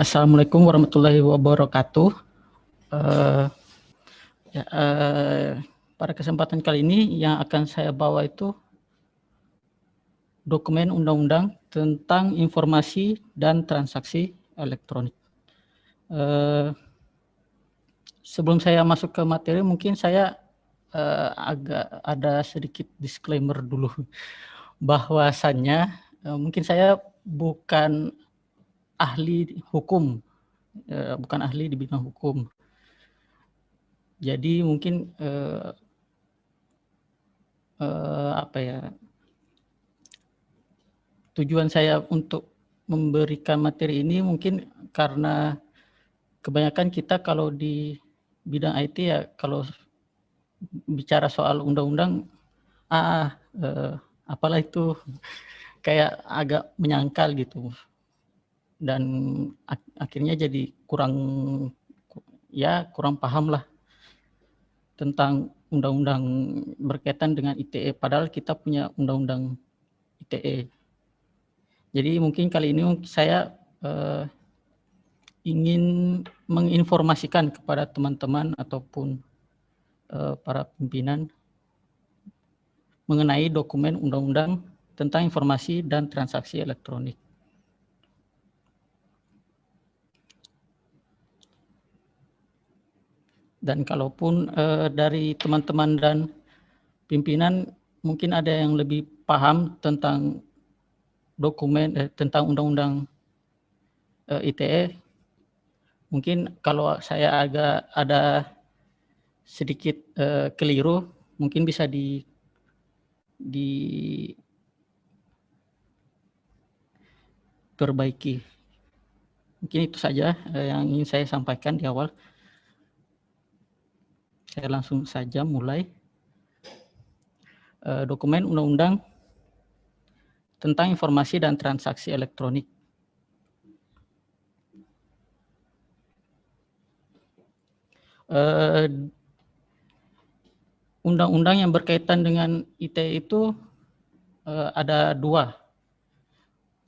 Assalamualaikum warahmatullahi wabarakatuh. Eh, ya, eh, Pada kesempatan kali ini yang akan saya bawa itu dokumen undang-undang tentang informasi dan transaksi elektronik. Sebelum saya masuk ke materi, mungkin saya agak ada sedikit disclaimer dulu, bahwasannya mungkin saya bukan ahli hukum, bukan ahli di bidang hukum. Jadi mungkin apa ya, tujuan saya untuk memberikan materi ini mungkin karena kebanyakan kita kalau di bidang IT ya, kalau bicara soal undang-undang, apalah itu, kayak agak menyangkal gitu, dan akhirnya jadi kurang paham lah tentang undang-undang berkaitan dengan ITE, padahal kita punya undang-undang ITE. Jadi mungkin kali ini saya ingin menginformasikan kepada teman-teman ataupun para pimpinan mengenai dokumen undang-undang tentang informasi dan transaksi elektronik. Dan kalaupun dari teman-teman dan pimpinan mungkin ada yang lebih paham tentang dokumen tentang undang-undang ITE, mungkin kalau saya agak ada sedikit keliru, mungkin bisa diperbaiki. Mungkin itu saja yang ingin saya sampaikan di awal. Saya langsung saja mulai. Dokumen undang-undang tentang informasi dan transaksi elektronik. Undang-undang yang berkaitan dengan ITE itu ada dua.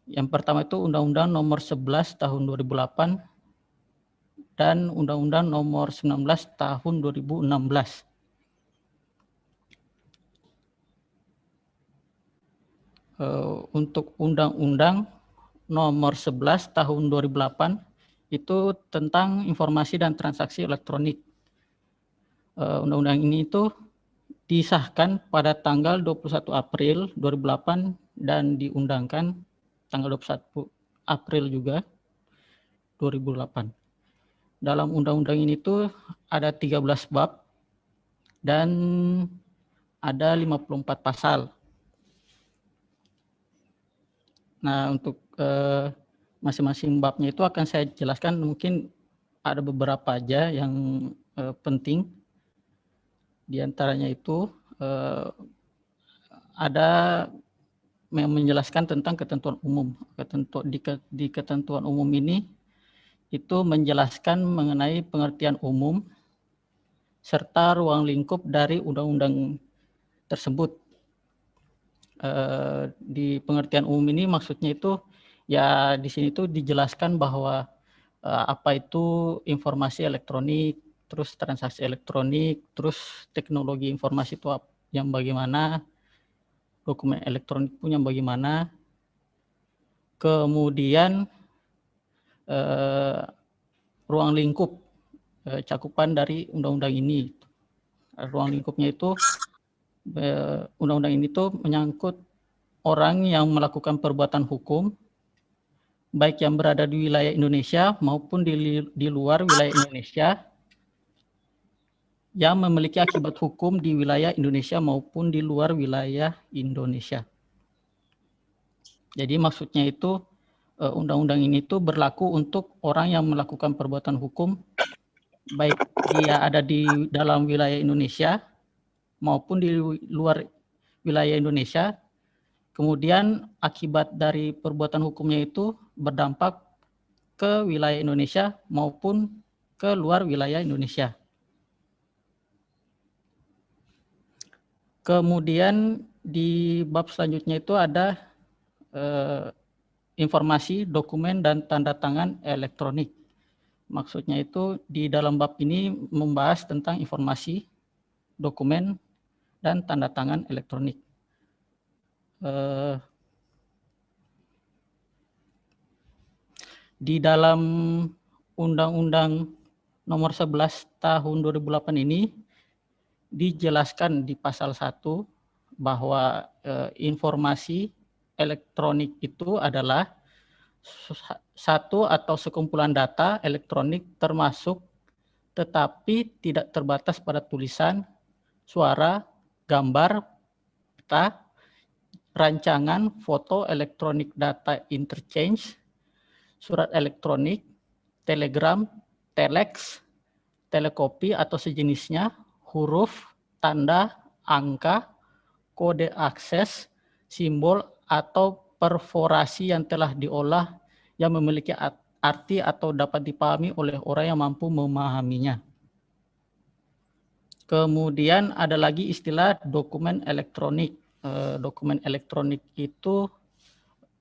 Yang pertama itu Undang-Undang Nomor 11 Tahun 2008 dan Undang-Undang Nomor 19 Tahun 2016. Untuk Undang-Undang Nomor 11 Tahun 2008 itu tentang informasi dan transaksi elektronik. Undang-undang ini itu disahkan pada tanggal 21 April 2008 dan diundangkan tanggal 21 April juga 2008. Dalam undang-undang ini tuh ada 13 bab dan ada 54 pasal. Nah, untuk masing-masing babnya itu akan saya jelaskan, mungkin ada beberapa aja yang penting. Di antaranya itu ada yang menjelaskan tentang ketentuan umum. Di ketentuan umum ini itu menjelaskan mengenai pengertian umum serta ruang lingkup dari undang-undang tersebut. Di pengertian umum ini maksudnya itu ya di sini tuh dijelaskan bahwa apa itu informasi elektronik, terus transaksi elektronik, terus teknologi informasi itu yang bagaimana, dokumen elektronik punya bagaimana, kemudian ruang lingkup cakupan dari undang-undang ini. Ruang lingkupnya itu undang-undang ini tuh menyangkut orang yang melakukan perbuatan hukum baik yang berada di wilayah Indonesia maupun di luar wilayah Indonesia yang memiliki akibat hukum di wilayah Indonesia maupun di luar wilayah Indonesia. Jadi maksudnya itu undang-undang ini tuh berlaku untuk orang yang melakukan perbuatan hukum baik dia ada di dalam wilayah Indonesia maupun di luar wilayah Indonesia. Kemudian akibat dari perbuatan hukumnya itu berdampak ke wilayah Indonesia maupun ke luar wilayah Indonesia. Kemudian di bab selanjutnya itu ada informasi, dokumen, dan tanda tangan elektronik. Maksudnya itu di dalam bab ini membahas tentang informasi, dokumen, dan tanda tangan elektronik. Di dalam Undang-Undang Nomor 11 Tahun 2008 ini dijelaskan di pasal 1 bahwa informasi elektronik itu adalah satu atau sekumpulan data elektronik termasuk tetapi tidak terbatas pada tulisan, suara, gambar, peta, rancangan, foto, elektronik data interchange, surat elektronik, telegram, telex, telekopi atau sejenisnya, huruf, tanda, angka, kode akses, simbol, atau perforasi yang telah diolah yang memiliki arti atau dapat dipahami oleh orang yang mampu memahaminya. Kemudian ada lagi istilah dokumen elektronik. Dokumen elektronik itu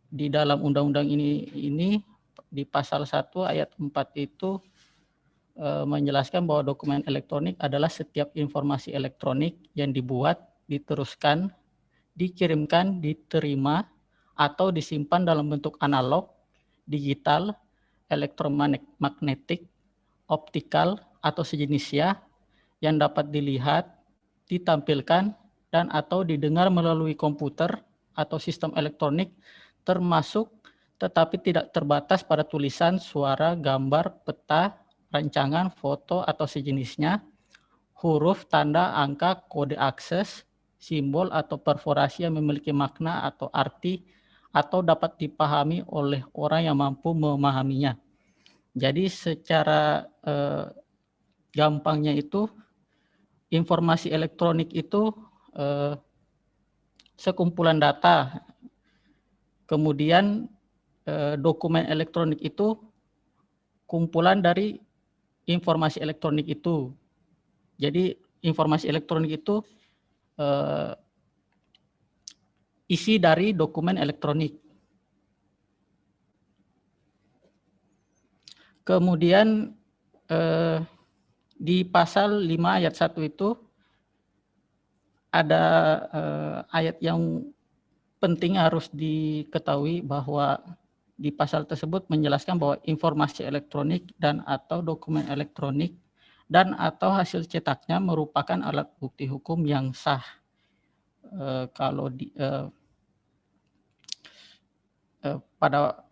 di dalam undang-undang ini di pasal 1 ayat 4 itu menjelaskan bahwa dokumen elektronik adalah setiap informasi elektronik yang dibuat, diteruskan, dikirimkan, diterima, atau disimpan dalam bentuk analog, digital, elektromagnetik, optikal, atau sejenisnya yang dapat dilihat, ditampilkan, dan atau didengar melalui komputer atau sistem elektronik termasuk tetapi tidak terbatas pada tulisan, suara, gambar, peta, rancangan, foto, atau sejenisnya, huruf, tanda, angka, kode akses, simbol, atau perforasi yang memiliki makna atau arti atau dapat dipahami oleh orang yang mampu memahaminya. Jadi secara gampangnya itu, informasi elektronik itu sekumpulan data. Kemudian dokumen elektronik itu kumpulan dari informasi elektronik itu. Jadi informasi elektronik itu isi dari dokumen elektronik. Kemudian di pasal 5 ayat 1 itu ada ayat yang penting harus diketahui bahwa di pasal tersebut menjelaskan bahwa informasi elektronik dan atau dokumen elektronik dan atau hasil cetaknya merupakan alat bukti hukum yang sah. Kalau pada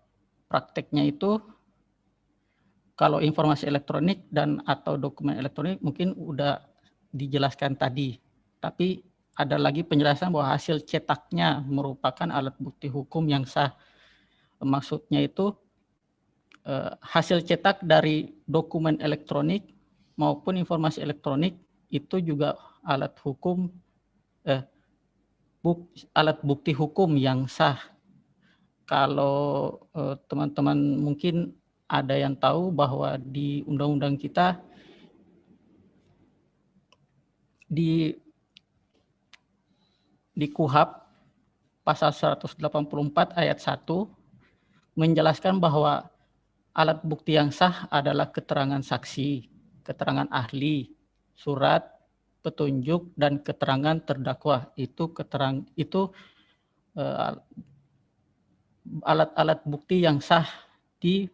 prakteknya itu, kalau informasi elektronik dan atau dokumen elektronik mungkin udah dijelaskan tadi, tapi ada lagi penjelasan bahwa hasil cetaknya merupakan alat bukti hukum yang sah. Maksudnya itu hasil cetak dari dokumen elektronik maupun informasi elektronik itu juga alat hukum, alat bukti hukum yang sah. Kalau teman-teman mungkin ada yang tahu bahwa di undang-undang kita di KUHP pasal 184 ayat 1 menjelaskan bahwa alat bukti yang sah adalah keterangan saksi, keterangan ahli, surat, petunjuk, dan keterangan terdakwa. Itu alat-alat bukti yang sah di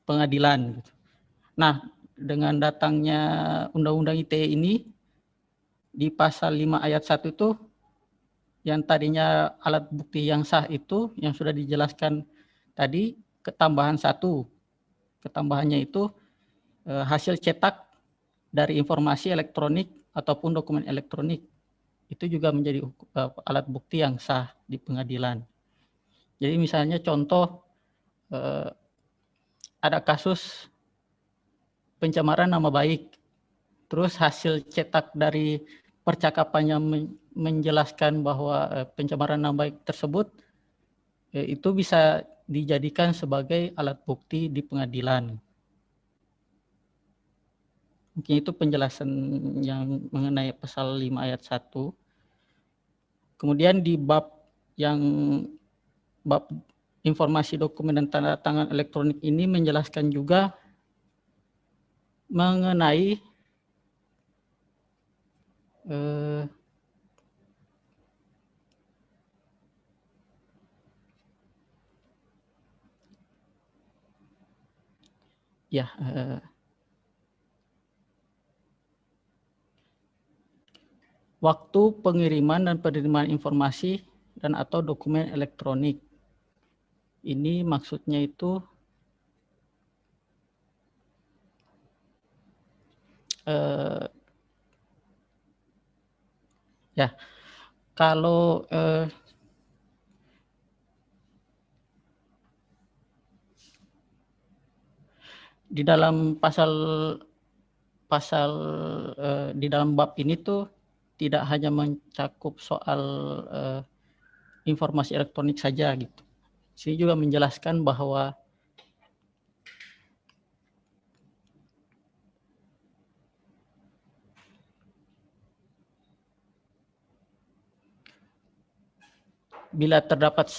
pengadilan. Nah, dengan datangnya Undang-Undang ITE ini, di pasal 5 ayat 1 itu, yang tadinya alat bukti yang sah itu, yang sudah dijelaskan tadi, ketambahan 1. Ketambahannya itu hasil cetak dari informasi elektronik ataupun dokumen elektronik. Itu juga menjadi alat bukti yang sah di pengadilan. Jadi misalnya contoh, ada kasus pencemaran nama baik, terus hasil cetak dari percakapan yang menjelaskan bahwa pencemaran nama baik tersebut itu bisa dijadikan sebagai alat bukti di pengadilan. Mungkin itu penjelasan yang mengenai pasal 5 ayat 1. Kemudian di bab informasi dokumen dan tanda tangan elektronik ini menjelaskan juga mengenai waktu pengiriman dan penerimaan informasi dan atau dokumen elektronik. Ini maksudnya itu kalau di dalam di dalam bab ini tuh tidak hanya mencakup soal informasi elektronik saja gitu. Sini juga menjelaskan bahwa bila terdapat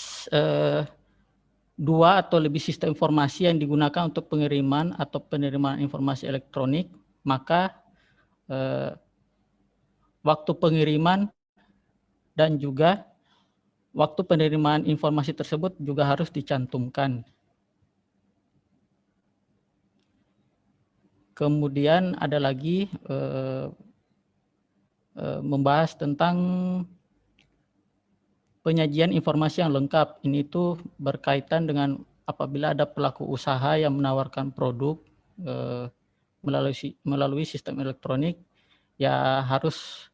dua atau lebih sistem informasi yang digunakan untuk pengiriman atau penerimaan informasi elektronik, maka waktu pengiriman dan juga waktu penerimaan informasi tersebut juga harus dicantumkan. Kemudian ada lagi membahas tentang penyajian informasi yang lengkap. Ini tuh berkaitan dengan apabila ada pelaku usaha yang menawarkan produk melalui sistem elektronik, ya harus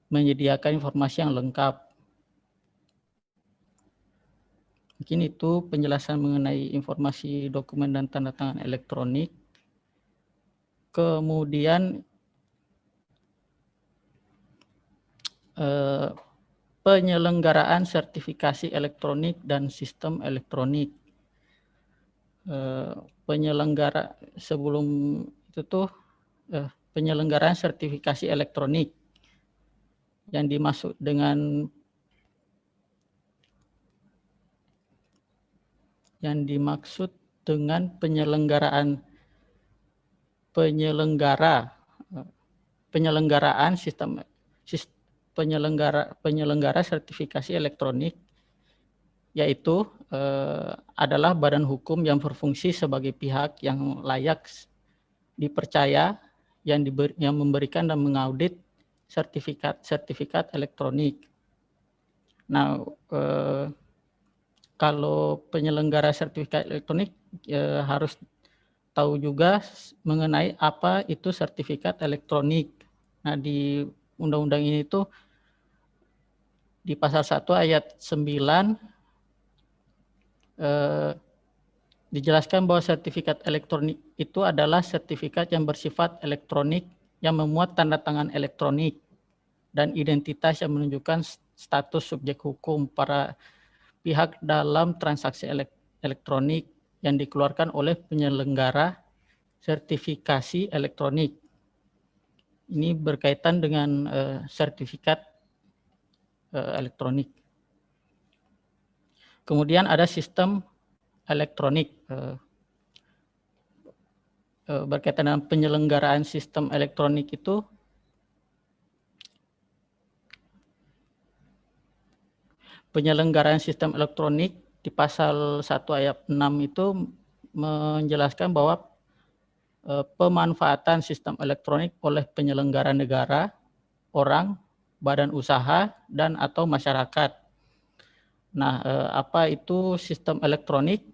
menyediakan informasi yang lengkap. Mungkin itu penjelasan mengenai informasi dokumen dan tanda tangan elektronik. Kemudian penyelenggaraan sertifikasi elektronik dan sistem elektronik. Penyelenggara sebelum itu tuh penyelenggaraan sertifikasi elektronik yang dimaksud dengan penyelenggaraan penyelenggara sertifikasi elektronik, yaitu adalah badan hukum yang berfungsi sebagai pihak yang layak dipercaya yang memberikan dan mengaudit sertifikat elektronik. Nah, kalau penyelenggara sertifikat elektronik harus tahu juga mengenai apa itu sertifikat elektronik. Nah, di undang-undang ini tuh di pasal 1 ayat 9 dijelaskan bahwa sertifikat elektronik itu adalah sertifikat yang bersifat elektronik yang memuat tanda tangan elektronik dan identitas yang menunjukkan status subjek hukum para pihak dalam transaksi elektronik yang dikeluarkan oleh penyelenggara sertifikasi elektronik. Ini berkaitan dengan sertifikat elektronik. Kemudian ada sistem elektronik. Berkaitan dengan penyelenggaraan sistem elektronik itu, penyelenggaraan sistem elektronik di pasal 1 ayat 6 itu menjelaskan bahwa pemanfaatan sistem elektronik oleh penyelenggara negara, orang, badan usaha, dan atau masyarakat. Nah, apa itu sistem elektronik?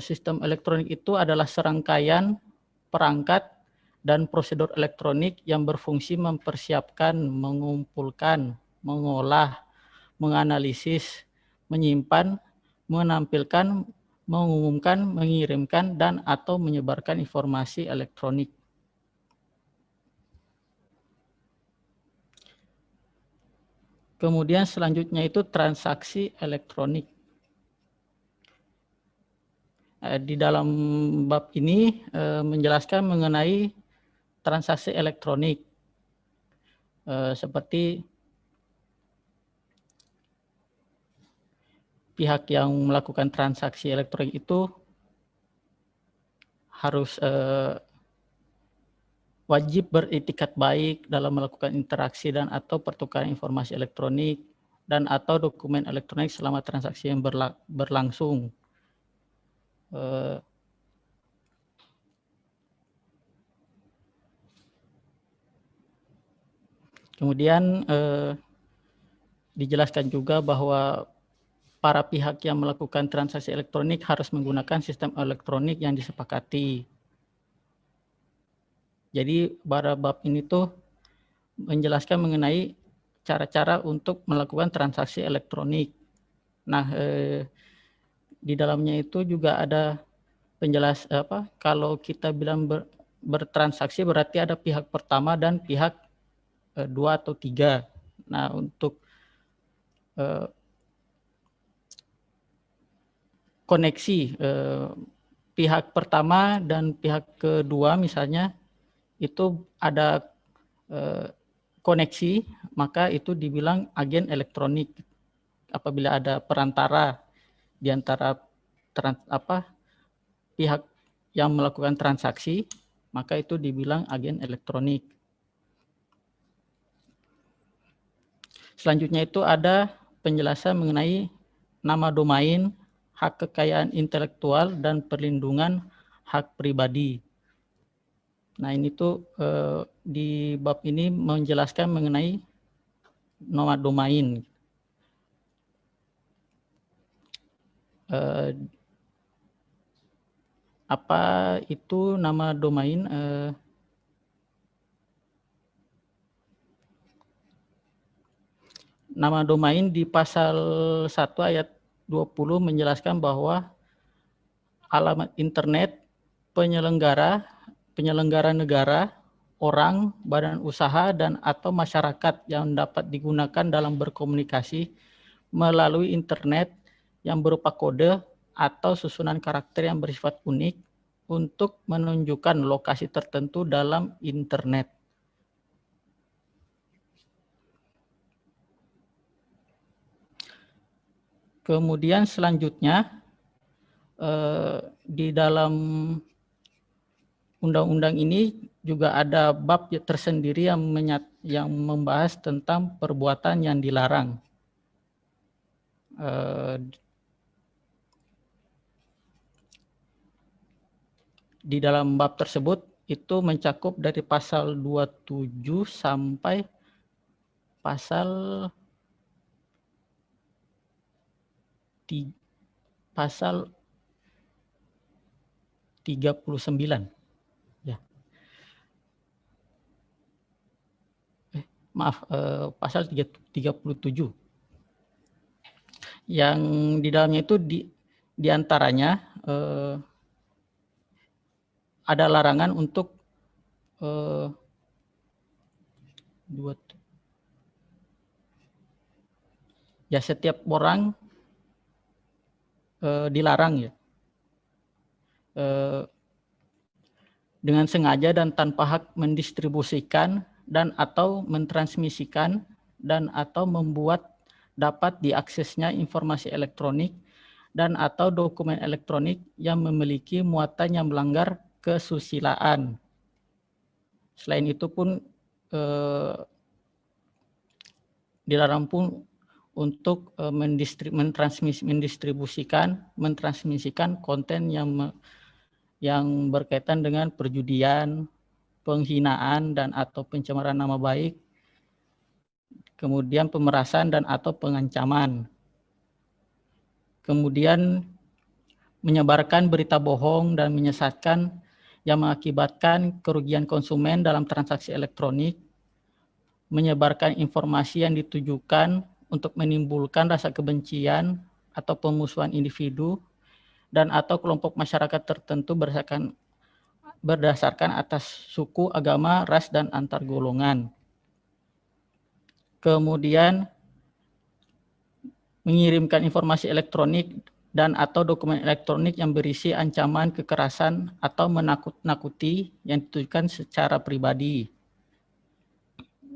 Sistem elektronik itu adalah serangkaian perangkat dan prosedur elektronik yang berfungsi mempersiapkan, mengumpulkan, mengolah, menganalisis, menyimpan, menampilkan, mengumumkan, mengirimkan, dan atau menyebarkan informasi elektronik. Kemudian selanjutnya itu transaksi elektronik. Di dalam bab ini menjelaskan mengenai transaksi elektronik seperti pihak yang melakukan transaksi elektronik itu harus wajib beretikat baik dalam melakukan interaksi dan atau pertukaran informasi elektronik dan atau dokumen elektronik selama transaksi yang berlangsung. Kemudian dijelaskan juga bahwa para pihak yang melakukan transaksi elektronik harus menggunakan sistem elektronik yang disepakati. Jadi pada bab ini tuh menjelaskan mengenai cara-cara untuk melakukan transaksi elektronik. Nah, di dalamnya itu juga ada penjelas kalau kita bilang bertransaksi berarti ada pihak pertama dan pihak 2 atau 3. Nah, untuk koneksi pihak pertama dan pihak kedua misalnya itu ada koneksi, maka itu dibilang agen elektronik. Apabila ada perantara di antara pihak yang melakukan transaksi, maka itu dibilang agen elektronik. Selanjutnya itu ada penjelasan mengenai nama domain, hak kekayaan intelektual, dan perlindungan hak pribadi. Nah, ini tuh di bab ini menjelaskan mengenai nama domain. Apa itu nama domain? Nama domain di pasal 1 ayat 20 menjelaskan bahwa alamat internet penyelenggara negara, orang, badan usaha, dan atau masyarakat yang dapat digunakan dalam berkomunikasi melalui internet yang berupa kode atau susunan karakter yang bersifat unik untuk menunjukkan lokasi tertentu dalam internet. Kemudian selanjutnya di dalam undang-undang ini juga ada bab tersendiri yang membahas tentang perbuatan yang dilarang. Di dalam bab tersebut itu mencakup dari pasal 27 sampai pasal 39. Ya. Pasal 37. Yang di dalamnya itu di antaranya ada larangan untuk setiap orang dilarang ya dengan sengaja dan tanpa hak mendistribusikan dan atau mentransmisikan dan atau membuat dapat diaksesnya informasi elektronik dan atau dokumen elektronik yang memiliki muatan yang melanggar kesusilaan. Selain itu pun dilarang pun untuk mentransmisikan konten yang berkaitan dengan perjudian, penghinaan dan atau pencemaran nama baik, kemudian pemerasan dan atau pengancaman. Kemudian menyebarkan berita bohong dan menyesatkan yang mengakibatkan kerugian konsumen dalam transaksi elektronik, menyebarkan informasi yang ditujukan untuk menimbulkan rasa kebencian atau pemusuhan individu dan atau kelompok masyarakat tertentu berdasarkan atas suku, agama, ras, dan antar golongan. Kemudian mengirimkan informasi elektronik dan atau dokumen elektronik yang berisi ancaman kekerasan atau menakut-nakuti yang ditujukan secara pribadi.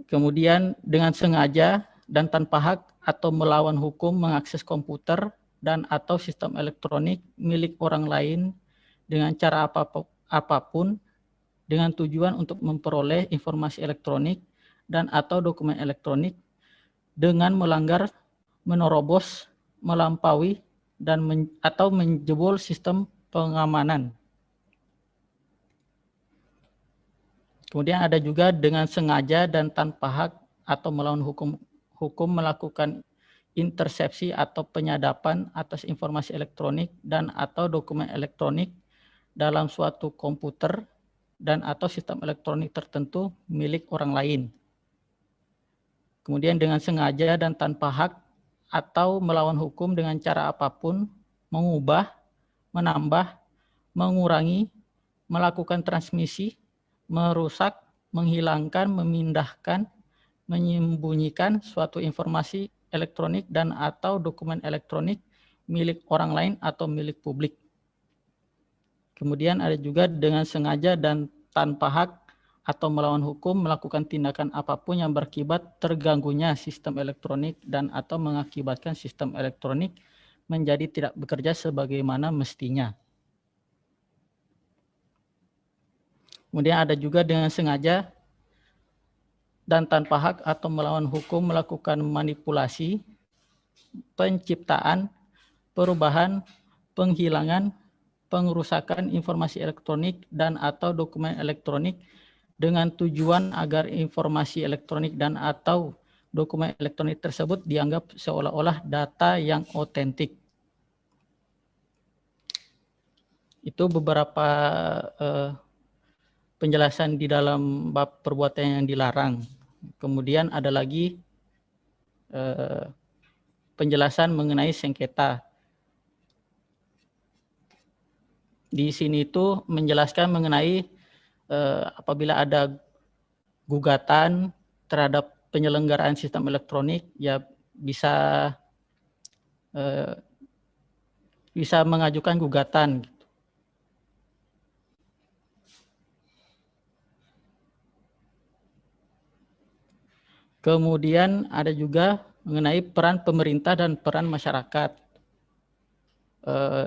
Kemudian dengan sengaja dan tanpa hak atau melawan hukum mengakses komputer dan atau sistem elektronik milik orang lain dengan cara apapun dengan tujuan untuk memperoleh informasi elektronik dan atau dokumen elektronik dengan melanggar, menerobos, melampaui, dan atau menjebol sistem pengamanan. Kemudian ada juga dengan sengaja dan tanpa hak atau melawan hukum melakukan intersepsi atau penyadapan atas informasi elektronik dan atau dokumen elektronik dalam suatu komputer dan atau sistem elektronik tertentu milik orang lain. Kemudian dengan sengaja dan tanpa hak atau melawan hukum dengan cara apapun, mengubah, menambah, mengurangi, melakukan transmisi, merusak, menghilangkan, memindahkan, menyembunyikan suatu informasi elektronik dan atau dokumen elektronik milik orang lain atau milik publik. Kemudian ada juga dengan sengaja dan tanpa hak atau melawan hukum melakukan tindakan apapun yang berakibat terganggunya sistem elektronik dan atau mengakibatkan sistem elektronik menjadi tidak bekerja sebagaimana mestinya. Kemudian ada juga dengan sengaja dan tanpa hak atau melawan hukum melakukan manipulasi, penciptaan, perubahan, penghilangan, pengerusakan informasi elektronik dan atau dokumen elektronik dengan tujuan agar informasi elektronik dan atau dokumen elektronik tersebut dianggap seolah-olah data yang otentik. Itu beberapa penjelasan di dalam bab perbuatan yang dilarang. Kemudian ada lagi penjelasan mengenai sengketa. Di sini itu menjelaskan mengenai apabila ada gugatan terhadap penyelenggaraan sistem elektronik, ya bisa mengajukan gugatan. Kemudian ada juga mengenai peran pemerintah dan peran masyarakat.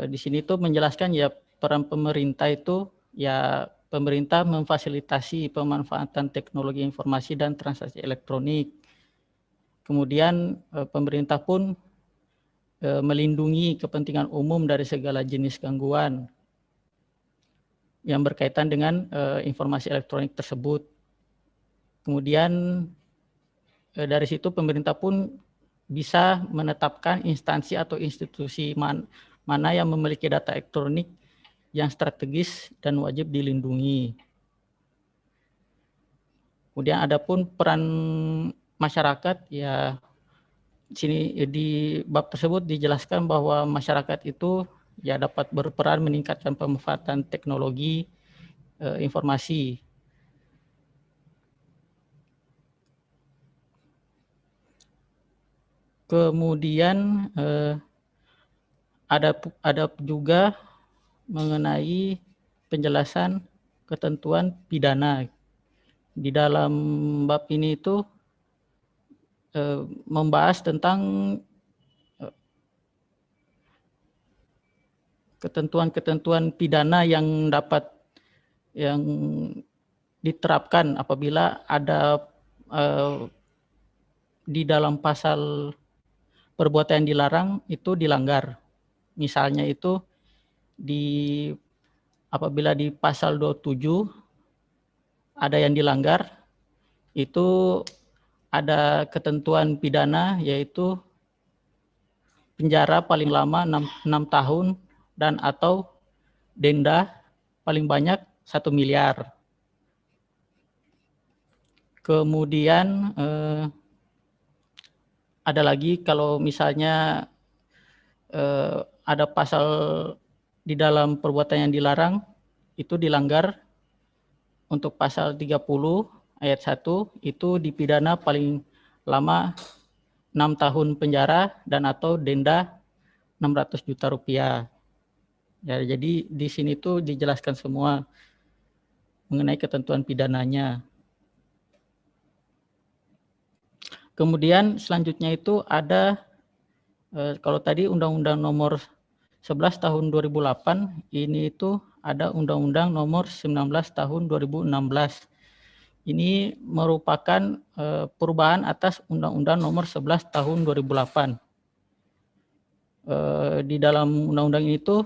Di sini tuh menjelaskan ya peran pemerintah itu ya pemerintah memfasilitasi pemanfaatan teknologi informasi dan transaksi elektronik. Kemudian pemerintah pun melindungi kepentingan umum dari segala jenis gangguan yang berkaitan dengan informasi elektronik tersebut. Kemudian dari situ pemerintah pun bisa menetapkan instansi atau institusi mana yang memiliki data elektronik yang strategis dan wajib dilindungi. Kemudian ada pun peran masyarakat, ya sini di bab tersebut dijelaskan bahwa masyarakat itu ya dapat berperan meningkatkan pemanfaatan teknologi informasi. Kemudian ada juga mengenai penjelasan ketentuan pidana. Di dalam bab ini itu membahas tentang ketentuan-ketentuan pidana yang diterapkan apabila ada di dalam pasal perbuatan yang dilarang itu dilanggar. Misalnya itu apabila di pasal 27 ada yang dilanggar, itu ada ketentuan pidana yaitu penjara paling lama 6 tahun dan atau denda paling banyak 1 miliar. Kemudian ada lagi kalau misalnya ada pasal di dalam perbuatan yang dilarang itu dilanggar, untuk pasal 30 ayat 1 itu dipidana paling lama 6 tahun penjara dan atau denda 600 juta rupiah. Ya, jadi di sini tuh dijelaskan semua mengenai ketentuan pidananya. Kemudian selanjutnya itu ada Kalau tadi Undang-Undang Nomor 11 tahun 2008, ini itu ada Undang-Undang Nomor 19 tahun 2016. Ini merupakan perubahan atas Undang-Undang Nomor 11 tahun 2008. Di dalam undang-undang itu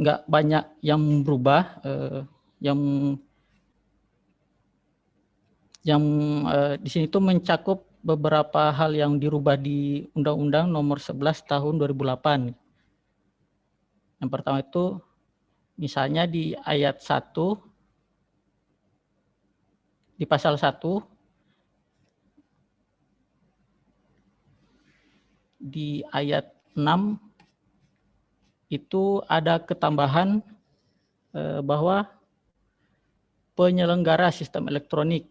nggak banyak yang berubah, yang di sini itu mencakup beberapa hal yang dirubah di Undang-Undang Nomor 11 tahun 2008. Yang pertama itu misalnya di ayat 1, di pasal 1, di ayat 6 itu ada ketambahan bahwa penyelenggara sistem elektronik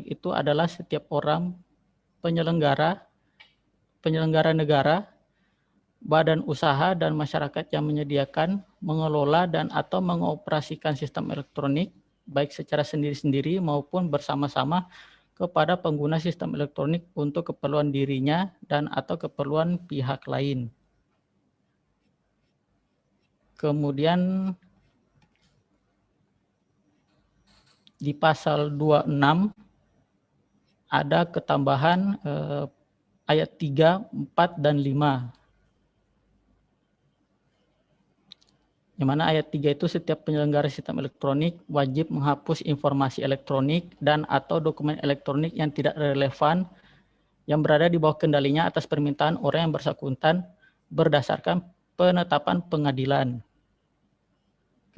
itu adalah setiap orang penyelenggara negara, badan usaha dan masyarakat yang menyediakan, mengelola dan atau mengoperasikan sistem elektronik baik secara sendiri-sendiri maupun bersama-sama kepada pengguna sistem elektronik untuk keperluan dirinya dan atau keperluan pihak lain. Kemudian di pasal 26 ada ketambahan ayat 3, 4, dan 5. Yang mana ayat 3 itu setiap penyelenggara sistem elektronik wajib menghapus informasi elektronik dan atau dokumen elektronik yang tidak relevan yang berada di bawah kendalinya atas permintaan orang yang bersangkutan berdasarkan penetapan pengadilan.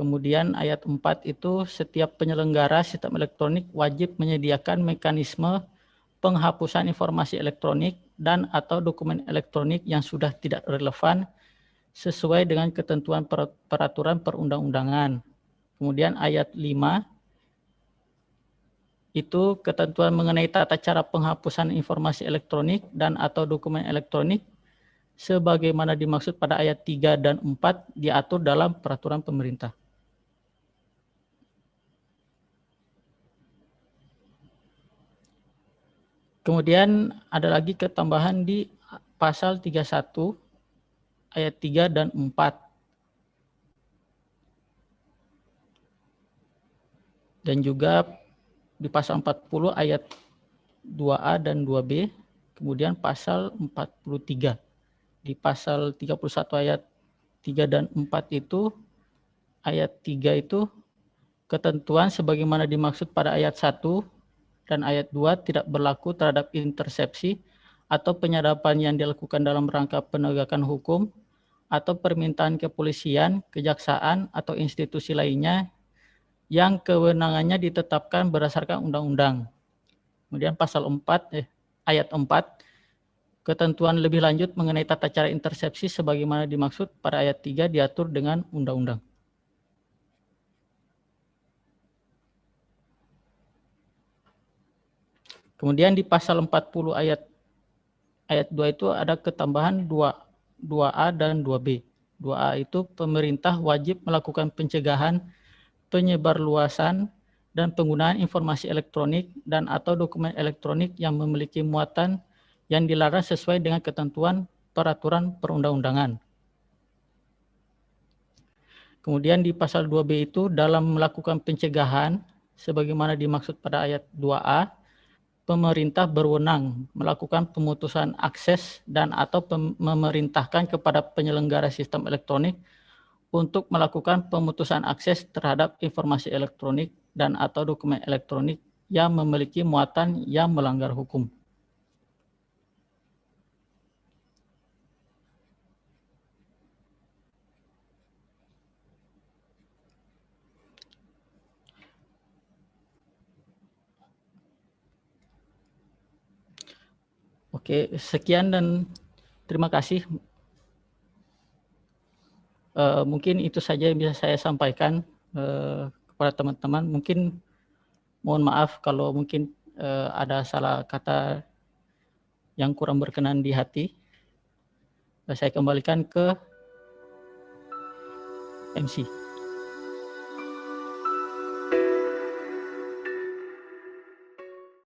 Kemudian ayat 4 itu setiap penyelenggara sistem elektronik wajib menyediakan mekanisme penghapusan informasi elektronik dan atau dokumen elektronik yang sudah tidak relevan sesuai dengan ketentuan peraturan perundang-undangan. Kemudian ayat 5 itu ketentuan mengenai tata cara penghapusan informasi elektronik dan atau dokumen elektronik sebagaimana dimaksud pada ayat 3 dan 4 diatur dalam peraturan pemerintah. Kemudian ada lagi ketambahan di pasal 31 ayat 3 dan 4. Dan juga di pasal 40 ayat 2A dan 2B, kemudian pasal 43. Di pasal 31 ayat 3 dan 4 itu, ayat 3 itu ketentuan sebagaimana dimaksud pada ayat 1 dan ayat 2 tidak berlaku terhadap intersepsi atau penyadapan yang dilakukan dalam rangka penegakan hukum atau permintaan kepolisian, kejaksaan, atau institusi lainnya yang kewenangannya ditetapkan berdasarkan undang-undang. Kemudian pasal 4, ayat 4, ketentuan lebih lanjut mengenai tata cara intersepsi sebagaimana dimaksud pada ayat 3 diatur dengan undang-undang. Kemudian di pasal 40 ayat 2 itu ada ketambahan 2A dan 2B. 2A itu pemerintah wajib melakukan pencegahan, penyebarluasan, dan penggunaan informasi elektronik dan atau dokumen elektronik yang memiliki muatan yang dilarang sesuai dengan ketentuan peraturan perundang-undangan. Kemudian di pasal 2B itu dalam melakukan pencegahan sebagaimana dimaksud pada ayat 2A, pemerintah berwenang melakukan pemutusan akses dan atau memerintahkan kepada penyelenggara sistem elektronik untuk melakukan pemutusan akses terhadap informasi elektronik dan atau dokumen elektronik yang memiliki muatan yang melanggar hukum. Oke, sekian dan terima kasih. Mungkin itu saja yang bisa saya sampaikan kepada teman-teman. Mungkin mohon maaf kalau mungkin ada salah kata yang kurang berkenan di hati. Saya kembalikan ke MC.